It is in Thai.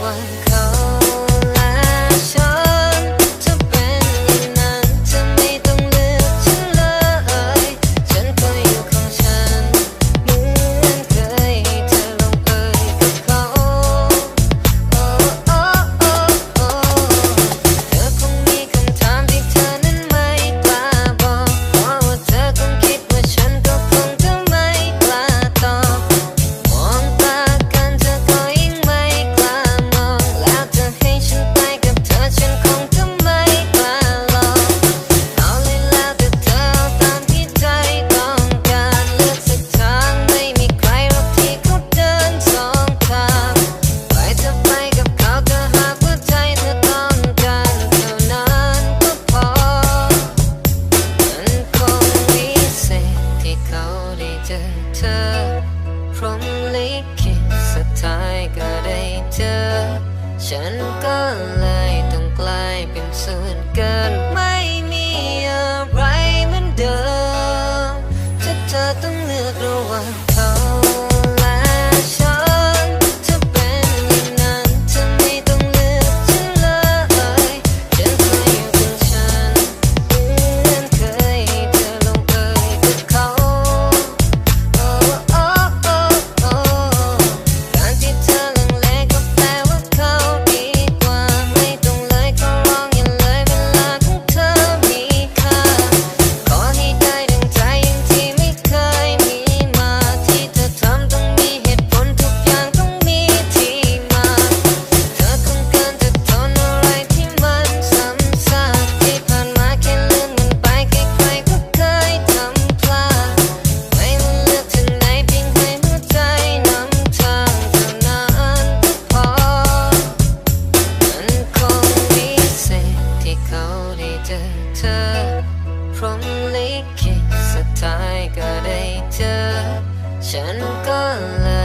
ว่างเขาและฉันจะเป็นอย่างนั้นจะไม่ต้องเลือกฉันเลยฉันก็อยู่ของฉันเหมือนเคยเธอลงเอยกับเขาโอ้โอ้โอ้โอ้เธอคงมีคำถามที่เธอนั้นไม่กล้าบอกเพราะว่าเธอคงคิดว่าฉันก็คงจะไม่กล้าตอบมองตากันเธอก็ยิ่งไม่กล้ามองแล้วเธอให้ฉันไปกับเธอฉันคงจะไม่กล้าลองเอาเลยแล้วแต่เธอเอาตามที่ใจต้องการเลือกสักทางไม่มีใครหรอกที่เขาเดินสองทางปล่อยเธอไปกับเขาถ้าหากว่าใจเธอต้องการเท่านั้นก็พอมันคงวิเศษที่เขาได้เจอเธอพรหมลิขิตสุดท้ายก็ได้เจอฉันก็เลยต้องกลายเป็นส่วนเกินไม่มีอะไรเหมือนเดิมถ้าเธอต้องเลือกระหว่างเขาและฉันจะเป็นอย่างนั้นจะไม่ต้องเลือกฉันเลยฉันก็อยู่ของฉันเหมือนเคยเธอลงเอยกับเขาโอ้โอ้โอ้โอ้การที่เธอลังเลก็แปลว่าเขาดีกว่าไม่ต้องเลยขอร้องอย่าเลยเวลาของเธอมีค่าขอให้ได้ดังใจอย่างที่ไม่เคยมีมาที่เธอทำต้องมีเหตุผลทุกอย่างต้องมีที่มาเธอคงเกินจะทนอะไรที่มันซ้ำซากที่ผ่านมาแค่ลืมมันไปใครๆก็เคยทำพลาดไม่ว่าเลือกทางไหนเพียงให้หัวใจนำทางเท่านั้นก็พอมันคงวิเศษที่เขาได้เจอเธอพรหมลิขิตสุดท้ายก็ได้เจอฉันก็เลย